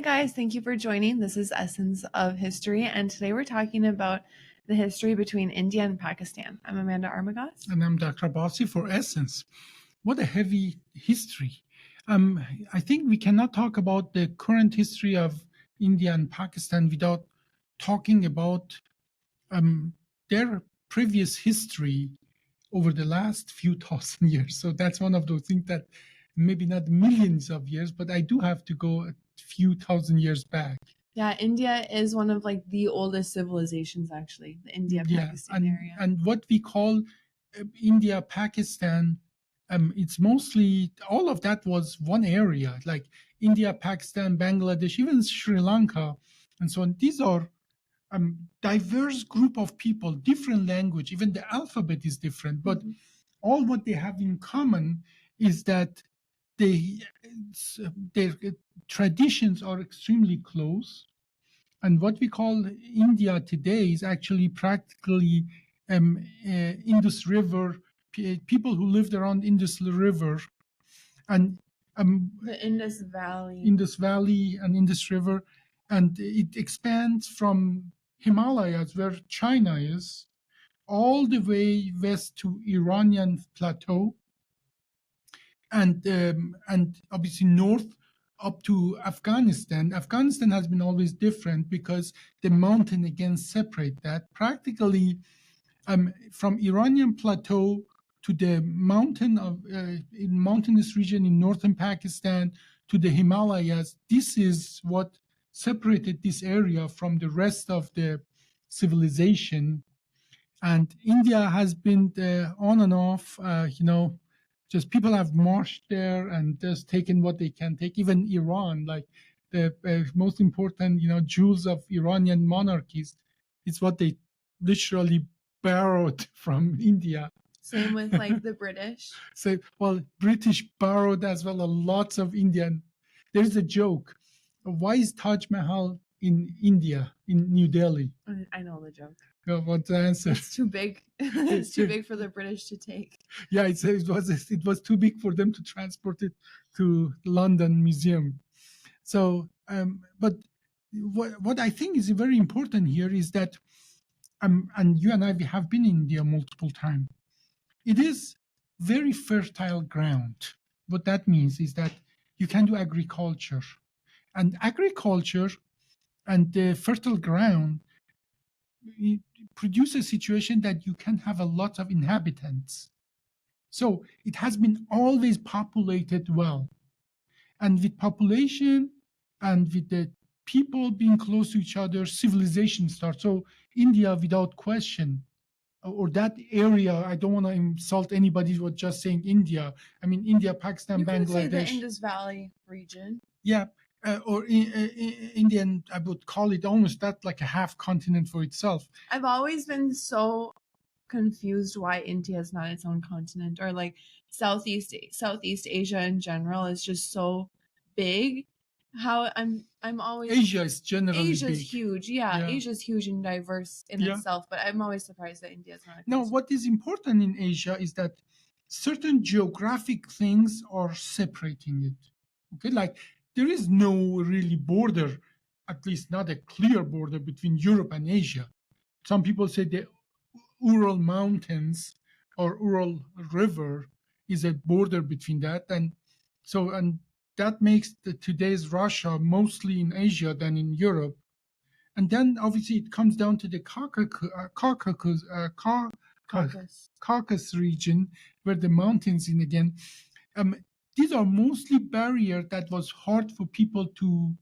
guys, thank you for joining. This is Essence of History, and today we're talking about the history between India and Pakistan. I'm Amanda Armagoss. And I'm Dr. Abbasi for Essence. What a heavy history. I think we cannot talk about the current history of India and Pakistan without talking about their previous history over the last few thousand years. So that's one of those things that maybe not millions of years, but I do have to go a few thousand years back. Yeah, India is one of the oldest civilizations, actually, the India-Pakistan area. And what we call India, Pakistan, it's mostly, all of that was one area, like India, Pakistan, Bangladesh, even Sri Lanka, and so on. These are diverse group of people, different language, even the alphabet is different, but all what they have in common is that their traditions are extremely close. And what we call India today is actually practically Indus River, people who lived around Indus River, and the Indus Valley. And Indus River, and it expands from Himalayas, where China is, all the way west to Iranian plateau, and obviously north up to Afghanistan. Afghanistan has been always different because the mountain again separate that. Practically from Iranian plateau to the mountain of in mountainous region in northern Pakistan to the Himalayas, this is what separated this area from the rest of the civilization. And India has been on and off, just people have marched there and just taken what they can take. Even Iran, like the most important, jewels of Iranian monarchies, it's what they literally borrowed from India. Same with the British. So, British borrowed as well lots of Indian. There's a joke. Why is Taj Mahal in India, in New Delhi? I know the joke. What's the answer? It's too big. It's too big for the British to take. Yeah, it was too big for them to transport it to the London Museum. So, but what I think is very important here is that, and you and I, we have been in India multiple times. It is very fertile ground. What that means is that you can do agriculture, and agriculture and the fertile ground produce a situation that you can have a lot of inhabitants. So it has been always populated well. And with population and with the people being close to each other, civilization starts. So India, without question, or that area, I don't want to insult anybody who was just saying India. I mean, India, Pakistan, Bangladesh. You could say the Indus Valley region. Yeah. Or Indian, I would call it almost that like a half continent for itself. I've always been so confused why India is not its own continent, or Southeast Asia in general is just so big. How I'm always Asia is generally Asia's big. Huge, yeah. Asia's huge and diverse in itself, but I'm always surprised that India is not. Now, what is important in Asia is that certain geographic things are separating it. Okay, like there is no really border, at least not a clear border between Europe and Asia. Some people say the Ural Mountains or Ural River is a border between that. And that makes today's Russia mostly in Asia than in Europe. And then obviously it comes down to the Caucasus region, where the mountains in again. These are mostly barriers that was hard for people to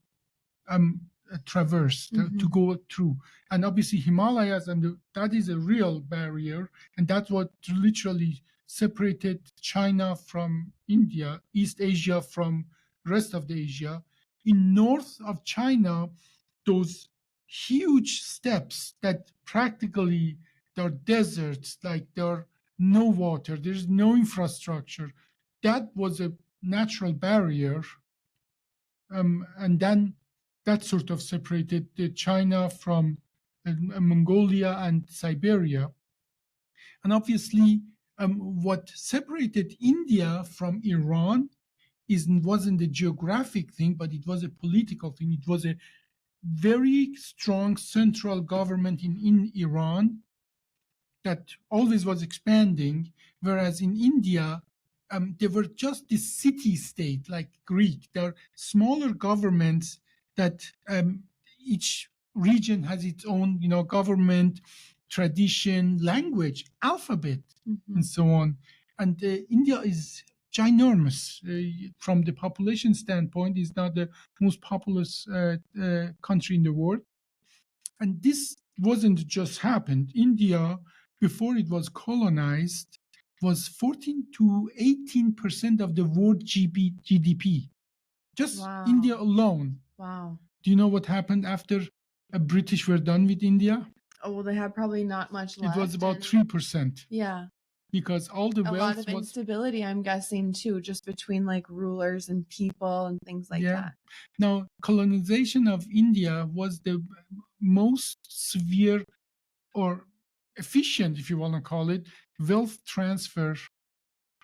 traverse, to go through. And obviously Himalayas, that is a real barrier. And that's what literally separated China from India, East Asia from rest of the Asia. In north of China, those huge steppes that practically they're deserts, like there are no water, there's no infrastructure. That was a natural barrier. And then that sort of separated China from Mongolia and Siberia. And obviously, what separated India from Iran wasn't a geographic thing, but it was a political thing. It was a very strong central government in Iran that always was expanding, whereas in India, they were just the city state, like Greek. There are smaller governments that each region has its own, government, tradition, language, alphabet, and so on. And India is ginormous from the population standpoint. It's not the most populous country in the world. And this wasn't just happened. India, before it was colonized, was 14 to 18% of the world GDP. Just Wow. India alone. Wow. Do you know what happened after British were done with India? Oh, well, they had probably not much left. It was about 3%. Yeah. Because all the a wealth lot of instability, I'm guessing, too, just between like rulers and people and things like that. Now, colonization of India was the most severe or efficient, if you want to call it, wealth transfer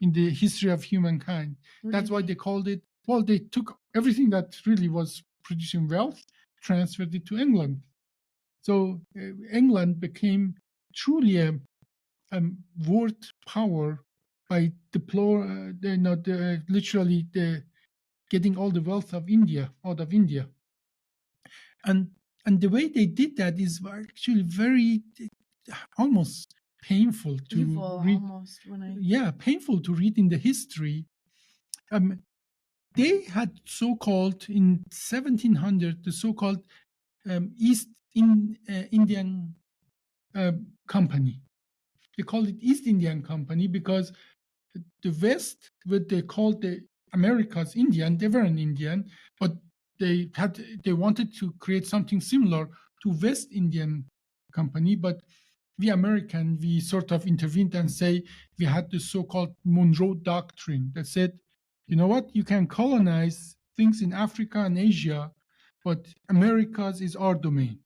in the history of humankind. That's why they called it, well, they took everything that really was producing wealth, transferred it to England. So England became truly a world power by literally getting all the wealth of India out of India. And the way they did that is actually very almost painful to read. Painful to read in the history. They had so-called in 1700 the so-called East Indian Company. They called it East Indian Company because the West, what they called the Americas Indian, they weren't Indian, but they wanted to create something similar to West Indian Company, but we American, we sort of intervened and say we had the so-called Monroe Doctrine that said, you know what, you can colonize things in Africa and Asia, but Americas is our domain.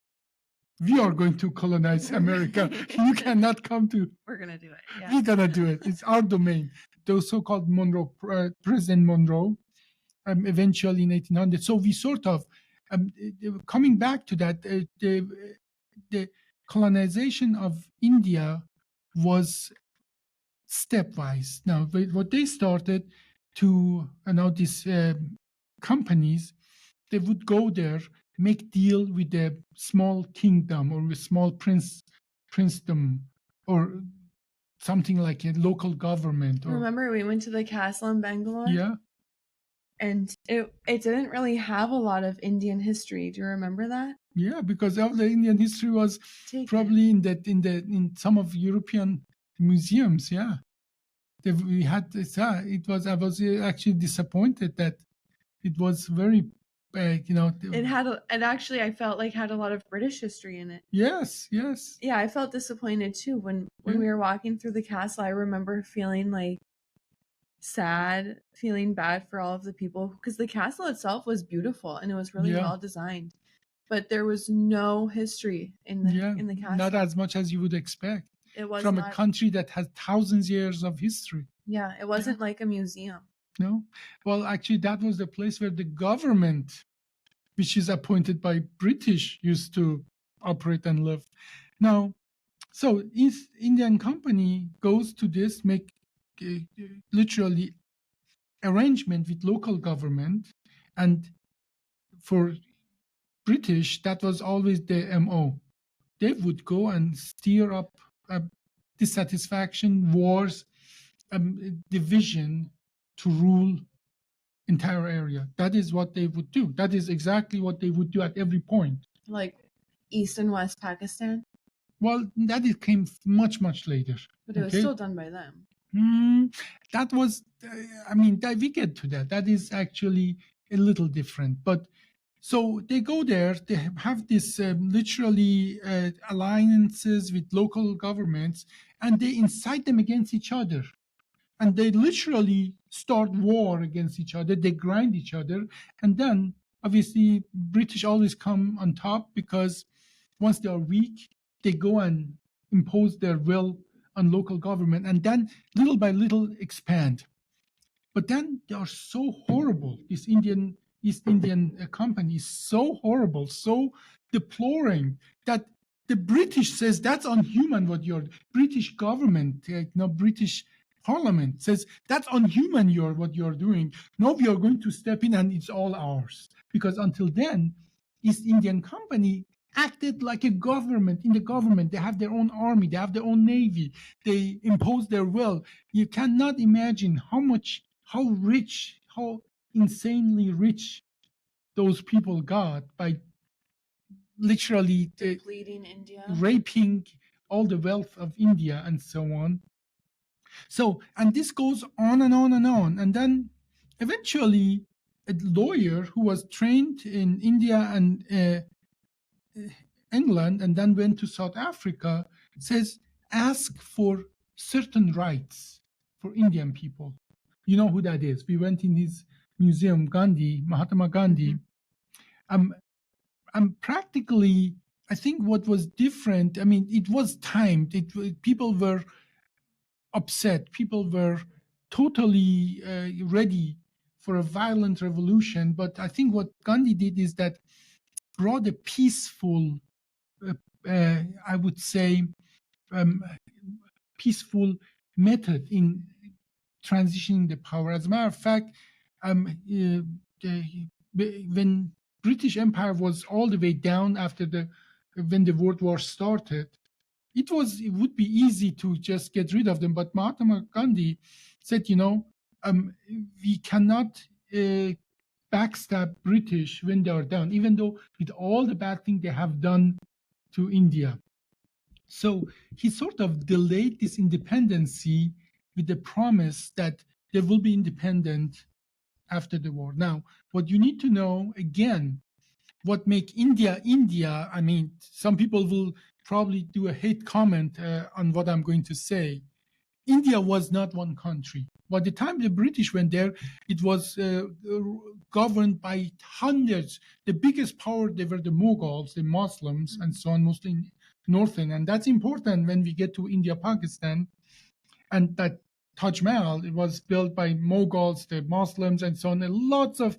We are going to colonize America. You cannot come to. We're going to do it. Yeah. We're going to do it. It's our domain. Those so-called Monroe, President Monroe, eventually in 1800. So we sort of, coming back to that, the colonization of India was stepwise. Now, what they started to, now these companies, they would go there, make deal with a small kingdom or with small princedom or something like a local government. Remember, we went to the castle in Bangalore? Yeah. And it didn't really have a lot of Indian history. Do you remember that? Yeah, because all the Indian history was probably in some of European museums. Yeah, we had this. I was actually disappointed that it was very, It actually, I felt like had a lot of British history in it. Yes. Yeah, I felt disappointed too when we were walking through the castle. I remember feeling like sad, feeling bad for all of the people, because the castle itself was beautiful and it was really well designed, but there was no history in the castle. Not as much as you would expect. It was from a country that has thousands of years of history. Yeah, it wasn't like a museum. No, well, actually, that was the place where the government, which is appointed by British, used to operate and live. Now, so East Indian Company goes to this, make literally arrangement with local government, and for British, that was always the MO. They would go and stir up dissatisfaction, wars, division to rule entire area. That is what they would do. That is exactly what they would do at every point. Like East and West Pakistan? Well, that came much, much later. But it was still done by them. That was, we get to that. That is actually a little different. But so they go there, they have this literally alliances with local governments, and they incite them against each other. And they literally start war against each other. They grind each other. And then, obviously, British always come on top because once they are weak, they go and impose their will on local government and then little by little expand. But then they are so horrible. This East Indian company is so horrible, so deploring that the British says that's unhuman. What your British government, British Parliament says that's unhuman. What you're doing. No, we are going to step in, and it's all ours. Because until then, East Indian Company acted like a government. In the government, they have their own army, they have their own navy, they impose their will. You cannot imagine how rich, how insanely rich those people got by literally Depleting India. raping all the wealth of India and so on. So, and this goes on and on and on. And then eventually, a lawyer who was trained in India and England and then went to South Africa says, ask for certain rights for Indian people. You know who that is. We went in his museum, Gandhi, Mahatma Gandhi. Practically, I think what was different, I mean, it was timed. People were upset. People were totally ready for a violent revolution. But I think what Gandhi did is that brought a peaceful, I would say, peaceful method in transitioning the power. As a matter of fact, when British Empire was all the way down after when the World War started, it would be easy to just get rid of them. But Mahatma Gandhi said, we cannot backstab British when they are down, even though with all the bad things they have done to India. So he sort of delayed this independency with the promise that they will be independent after the war. Now, what you need to know, again, what make India India, I mean, some people will probably do a hate comment on what I'm going to say. India was not one country. By the time the British went there, it was governed by hundreds. The biggest power, they were the Mughals, the Muslims, and so on, mostly northern. And that's important when we get to India, Pakistan. And that Taj Mahal, it was built by Mughals, the Muslims, and so on. And lots of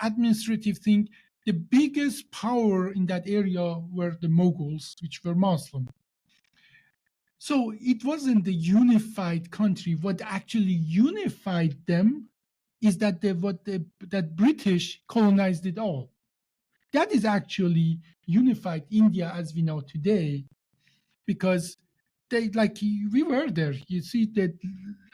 administrative things. The biggest power in that area were the Mughals, which were Muslim. So it wasn't the unified country. What actually unified them is that that British colonized it all. That is actually unified India as we know today, because we were there. You see that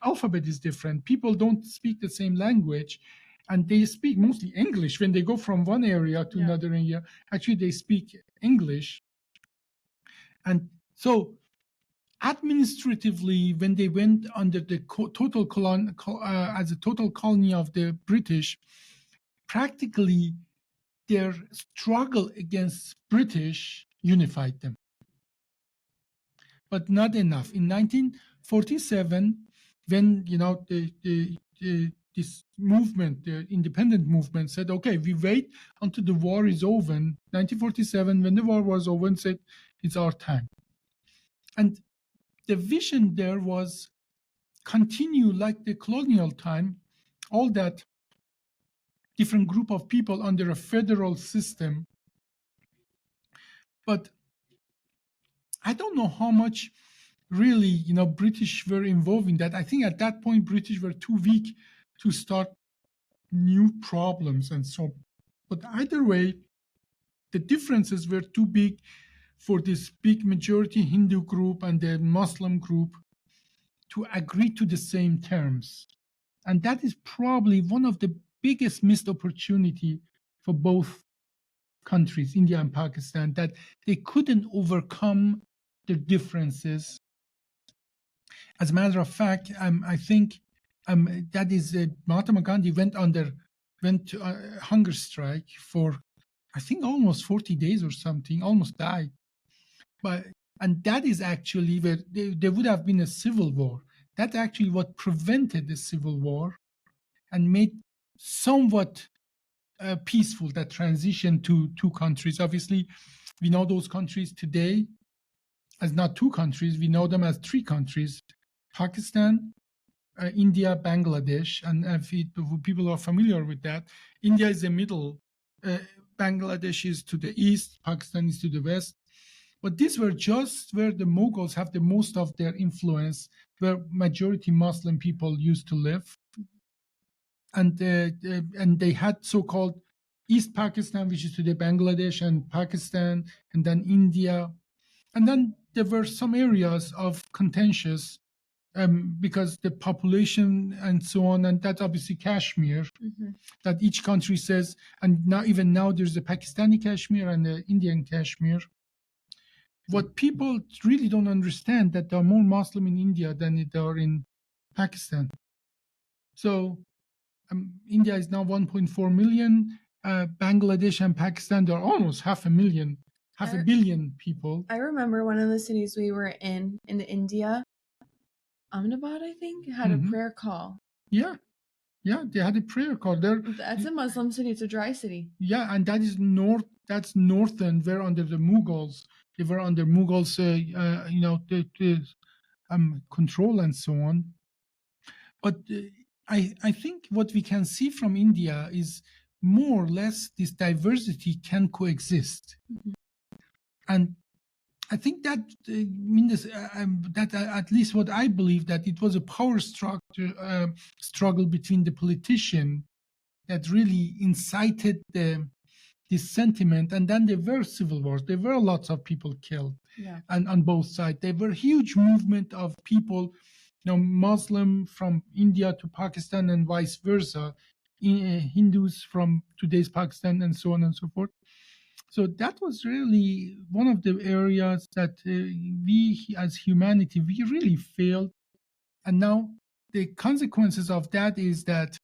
alphabet is different. People don't speak the same language, and they speak mostly English when they go from one area to another area. Actually, they speak English, and so administratively, when they went under the as a total colony of the British, practically their struggle against British unified them, but not enough. In 1947, when this movement, the independent movement, said, "Okay, we wait until the war is over." 1947, when the war was over, and said, "It's our time." And the vision there was continue like the colonial time, all that different group of people under a federal system. But I don't know how much really, British were involved in that. I think at that point, British were too weak to start new problems and so. But either way, the differences were too big for this big majority Hindu group and the Muslim group to agree to the same terms. And that is probably one of the biggest missed opportunity for both countries, India and Pakistan, that they couldn't overcome their differences. As a matter of fact, I think that is Mahatma Gandhi went to a hunger strike for, I think, almost 40 days or something, almost died. And that is actually where there would have been a civil war. That's actually what prevented the civil war and made somewhat peaceful that transition to two countries. Obviously, we know those countries today as not two countries. We know them as three countries: Pakistan, India, Bangladesh, and if people are familiar with that, India is the middle, Bangladesh is to the east, Pakistan is to the west. But these were just where the Mughals have the most of their influence, where majority Muslim people used to live. And they had so-called East Pakistan, which is today Bangladesh and Pakistan, and then India. And then there were some areas of contentious because the population and so on, and that's obviously Kashmir, that each country says, and even now there's the Pakistani Kashmir and the Indian Kashmir. What people really don't understand that there are more Muslim in India than there are in Pakistan. So India is now 1.4 million. Bangladesh and Pakistan, there are almost half a billion people. I remember one of the cities we were in India, Ahmedabad, I think, had a prayer call. Yeah, they had a prayer call there. That's a Muslim city. It's a dry city. Yeah, and that is north. That's northern. We're under the Mughals. They were under Mughals, control and so on. But I think what we can see from India is more or less this diversity can coexist, and I think that means that at least what I believe, that it was a power structure struggle between the politician that really incited this sentiment, and then there were civil wars. There were lots of people killed, and on both sides there were huge movement of people, Muslim from India to Pakistan and vice versa, Hindus from today's Pakistan, and so on and so forth. So that was really one of the areas that we as humanity, we really failed. And now the consequences of that is that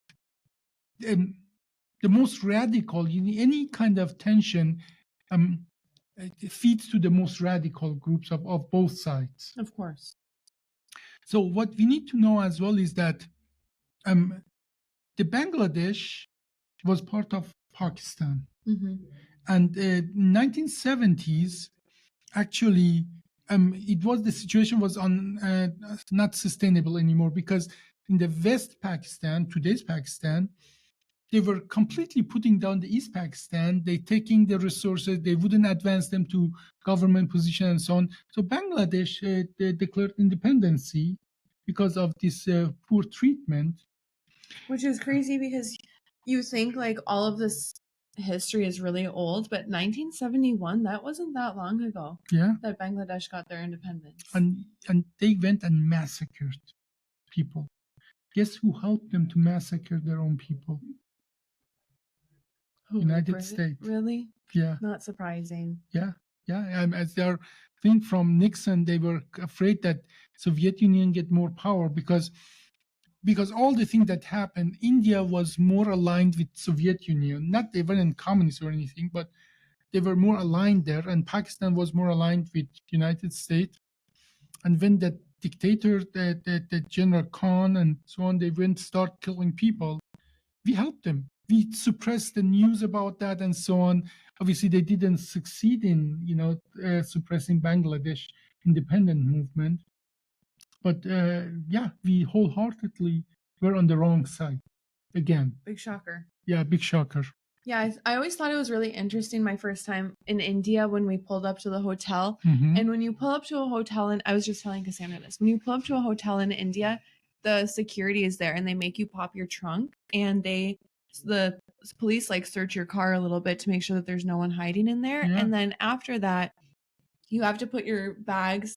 the most radical, any kind of tension it feeds to the most radical groups of both sides. Of course. So what we need to know as well is that the Bangladesh was part of Pakistan. And in 1970s, actually, the situation was not sustainable anymore, because in the West Pakistan, today's Pakistan, they were completely putting down the East Pakistan. They taking the resources, they wouldn't advance them to government position and so on. So Bangladesh they declared independency because of this poor treatment. Which is crazy, because you think like all of this history is really old, but 1971, that wasn't that long ago. Yeah, that Bangladesh got their independence. And they went and massacred people. Guess who helped them to massacre their own people? United States. Really? Yeah. Not surprising. Yeah. As their thing from Nixon, they were afraid that Soviet Union get more power because all the things that happened, India was more aligned with Soviet Union. Not they weren't communist or anything, but they were more aligned there, and Pakistan was more aligned with United States. And when the dictator, the General Khan and so on, they went start killing people, we helped them. We suppressed the news about that and so on. Obviously, they didn't succeed in, suppressing Bangladesh independent movement. But we wholeheartedly were on the wrong side again. Big shocker. Yeah, big shocker. Yeah, I always thought it was really interesting my first time in India when we pulled up to the hotel. And when you pull up to a hotel, and I was just telling Cassandra this, when you pull up to a hotel in India, the security is there and they make you pop your trunk, and the police like search your car a little bit to make sure that there's no one hiding in there. And then after that, you have to put your bags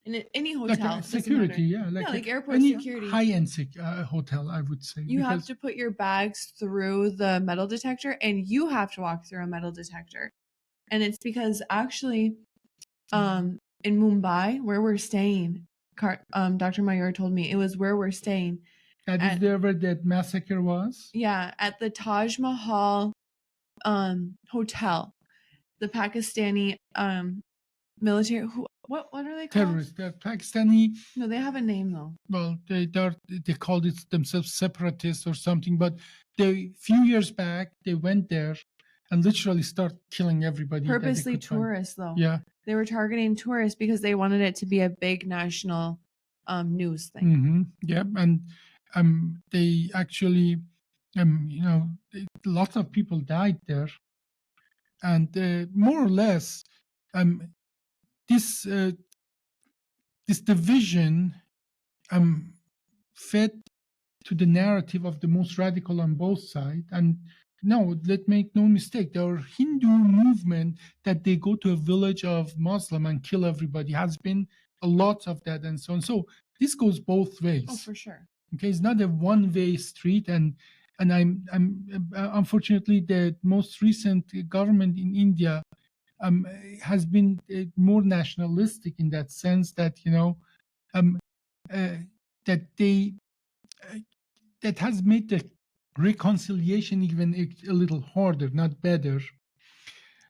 in any hotel. Like security, like airport any security. High-end hotel, I would say. You have to put your bags through the metal detector, and you have to walk through a metal detector. And it's because actually, in Mumbai, where we're staying, Dr. Mayor told me it was where we're staying. That is there where that massacre was? Yeah, at the Taj Mahal hotel. The Pakistani military, what are they called? Terrorists. They're Pakistani. No, they have a name though. Well, they called it themselves separatists or something, but a few years back they went there and literally start killing everybody. Purposely tourists though. Yeah. They were targeting tourists because they wanted it to be a big national news thing. Yeah, and They actually, lots of people died there, and more or less, um, this this division um, fed to the narrative of the most radical on both sides. And no, let make no mistake, there are Hindu movement that they go to a village of Muslim and kill everybody. Has been a lot of that and so on. So this goes both ways. Oh, for sure. Okay, it's not a one-way street, and I'm unfortunately the most recent government in India has been more nationalistic in that sense that um, uh, that they that has made the reconciliation even a little harder, not better.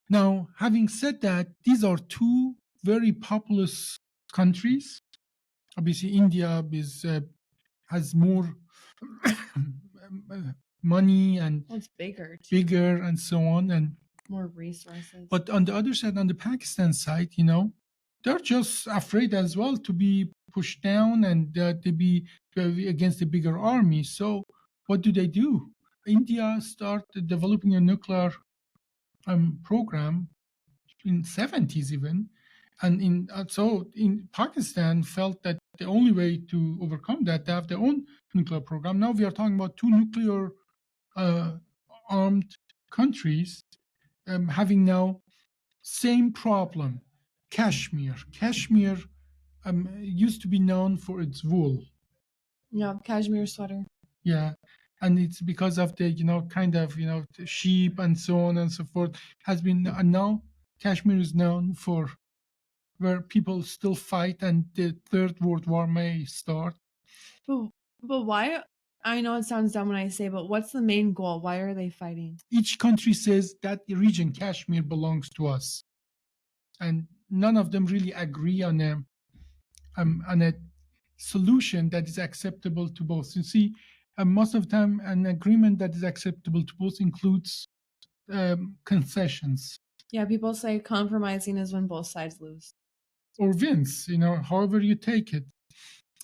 Now, having said that, these are two very populous countries. Obviously, India has more money and Well, it's bigger. Too. bigger and so on, and more resources. But on the other side, on the Pakistan side, they're just afraid as well to be pushed down and to be against a bigger army. So what do? India started developing a nuclear program in 70s even, and in Pakistan felt that the only way to overcome that, they have their own nuclear program. Now we are talking about two nuclear armed countries having now same problem. Kashmir used to be known for its wool. Yeah, cashmere sweater. Yeah, and it's because of the kind of the sheep and so on and so forth has been, and now Kashmir is known for where people still fight and the Third World War may start. But why? I know it sounds dumb when I say, but what's the main goal? Why are they fighting? Each country says that the region Kashmir belongs to us, and none of them really agree on a solution that is acceptable to both. You see, most of the time, an agreement that is acceptable to both includes concessions. Yeah, people say compromising is when both sides lose. Or wins, however you take it.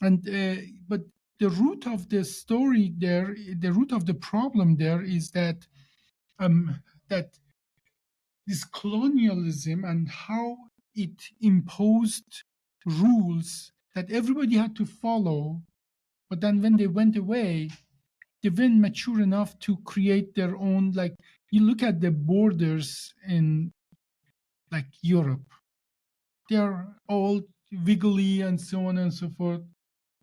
And but the root of the story there, the root of the problem there is that that this colonialism and how it imposed rules that everybody had to follow, but then when they went away, they weren't mature enough to create their own. Like, you look at the borders in like Europe, they're all wiggly and so on and so forth.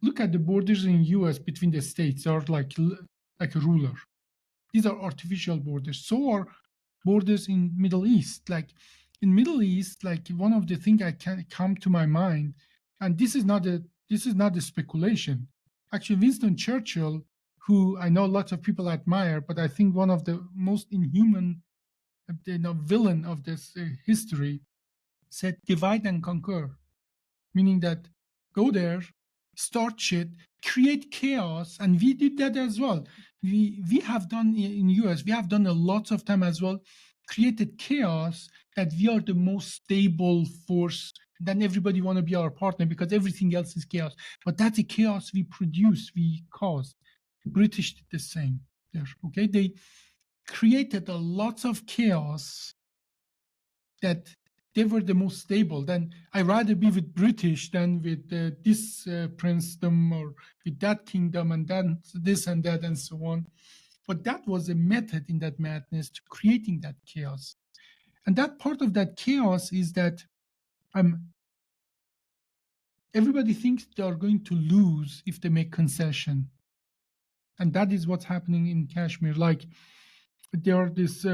Look at the borders in US between the states, are like a ruler. These are artificial borders. So are borders in Middle East. Like in Middle East, like one of the things I can come to my mind, and this is not a speculation. Actually, Winston Churchill, who I know lots of people admire, but I think one of the most inhuman villain of this history, said divide and conquer, meaning that go there, start shit, create chaos, and we did that as well. We have done in US, we have done a lot of time as well, created chaos that we are the most stable force. Then everybody want to be our partner because everything else is chaos. But that's a chaos we produce, we cause. British did the same there. Okay, they created a lot of chaos that they were the most stable. Then I'd rather be with British than with this princedom or with that kingdom and then this and that and so on. But that was a method in that madness to creating that chaos. And that part of that chaos is that everybody thinks they are going to lose if they make concession. And that is what's happening in Kashmir. Like, there are this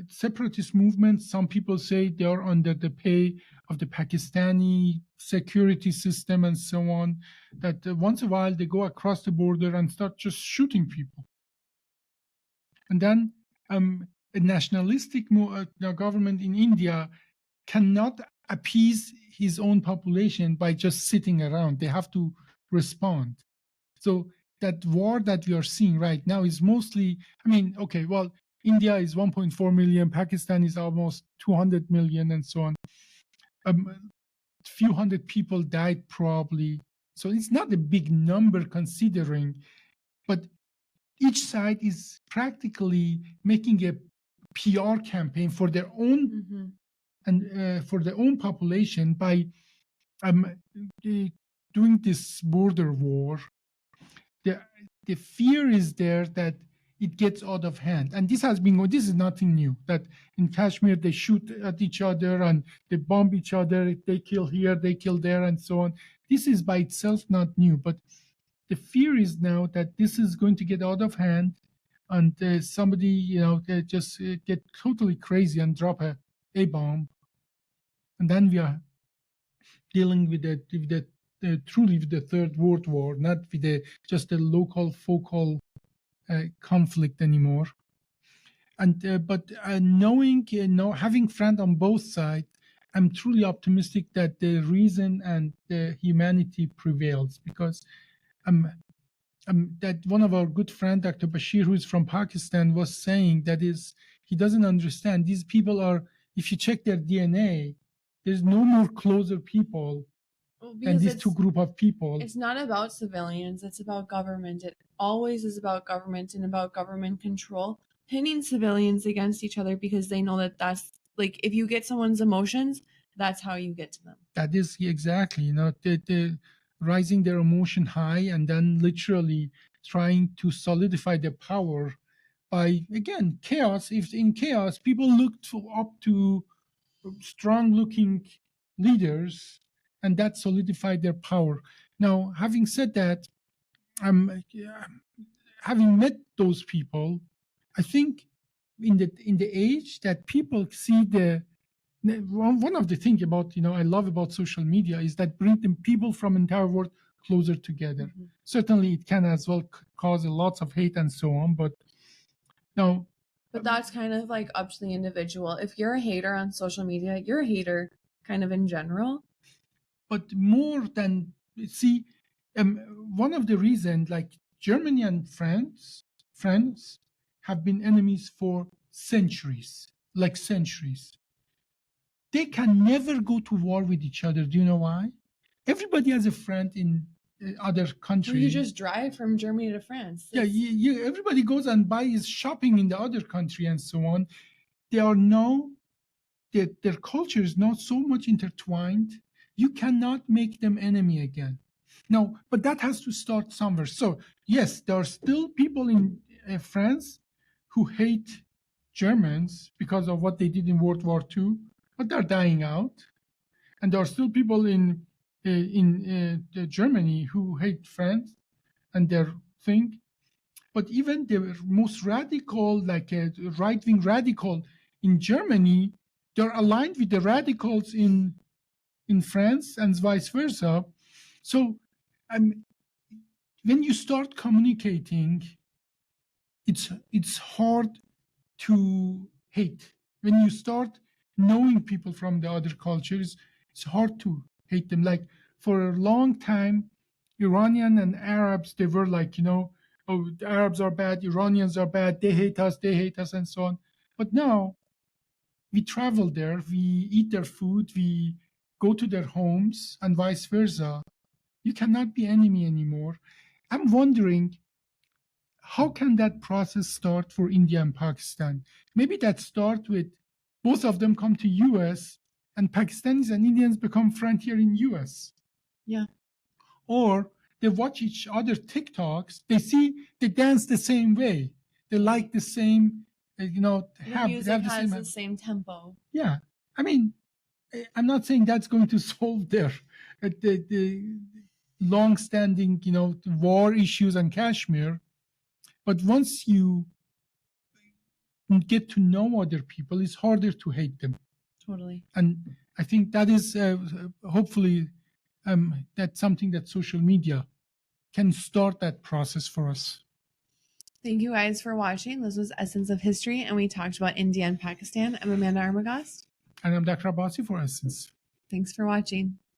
separatist movements. Some people say they are under the pay of the Pakistani security system and so on, that once in a while they go across the border and start just shooting people. And then a nationalistic government in India cannot appease his own population by just sitting around. They have to respond. So that war that we are seeing right now is mostly, India is 1.4 million, Pakistan is almost 200 million, and so on. A few hundred people died probably. So it's not a big number considering but each side is practically making a PR campaign for their own Mm-hmm. and for their own population by um, doing this border war. The the fear is there that it gets out of hand, and this is nothing new. That in Kashmir they shoot at each other and they bomb each other. They kill here, they kill there, and so on. This is by itself not new, but the fear is now that this is going to get out of hand, and somebody, they just get totally crazy and drop a bomb, and then we are dealing with truly with the Third World War, not with just a local focal conflict anymore. And but knowing, having friends on both sides, I'm truly optimistic that the reason and the humanity prevails, because that one of our good friend, Dr. Bashir, who is from Pakistan, was saying that is he doesn't understand. These people are, if you check their DNA, there's no more closer people Well, than because these two group of people. it's not about civilians, it's about government. It always is about government and about government control, pinning civilians against each other because they know that that's like if you get someone's emotions, that's how you get to them. That is exactly, the rising their emotion high and then literally trying to solidify their power by, again, chaos. If in chaos people look up to strong looking leaders, and that solidified their power. Now, having said that, having met those people, I think in the age that people see one of the things about, I love about social media is that bring them people from entire world closer together. Mhm. Certainly it can as well cause lots of hate and so on, but now But that's kind of like up to the individual. If you're a hater on social media, you're a hater kind of in general. but more than, see, one of the reasons, like Germany and France have been enemies for centuries, like centuries. They can never go to war with each other. Do you know why? Everybody has a friend in other country. Well, you just drive from Germany to France. Yeah, everybody goes and buys shopping in the other country and so on. They are now, their culture is not so much intertwined. You cannot make them enemy again. No, but that has to start somewhere. So yes, there are still people in France who hate Germans because of what they did in World War II, but they're dying out. And there are still people in Germany who hate France and their thing. But even the most radical, like a right-wing radical in Germany, they're aligned with the radicals in France and vice versa. So when you start communicating, it's hard to hate. When you start knowing people from the other cultures, it's hard to hate them. Like for a long time, Iranian and Arabs, they were like, oh, the Arabs are bad, Iranians are bad, they hate us, and so on. But now we travel there, we eat their food, we go to their homes, and vice versa. You cannot be enemy anymore. I'm wondering, how can that process start for India and Pakistan? Maybe that start with both of them come to US and Pakistanis and Indians become friends here in US. Yeah. Or they watch each other TikToks, they dance the same way. They like the same, The music have has the same tempo. Yeah. I mean, I'm not saying that's going to solve the long-standing, war issues in Kashmir. But once you get to know other people, it's harder to hate them. Totally. And I think that is hopefully that's something that social media can start that process for us. Thank you guys for watching. This was Essence of History, and we talked about India and Pakistan. I'm Amanda Armagast. And I'm Dr. Abbasi for Essence. Thanks for watching.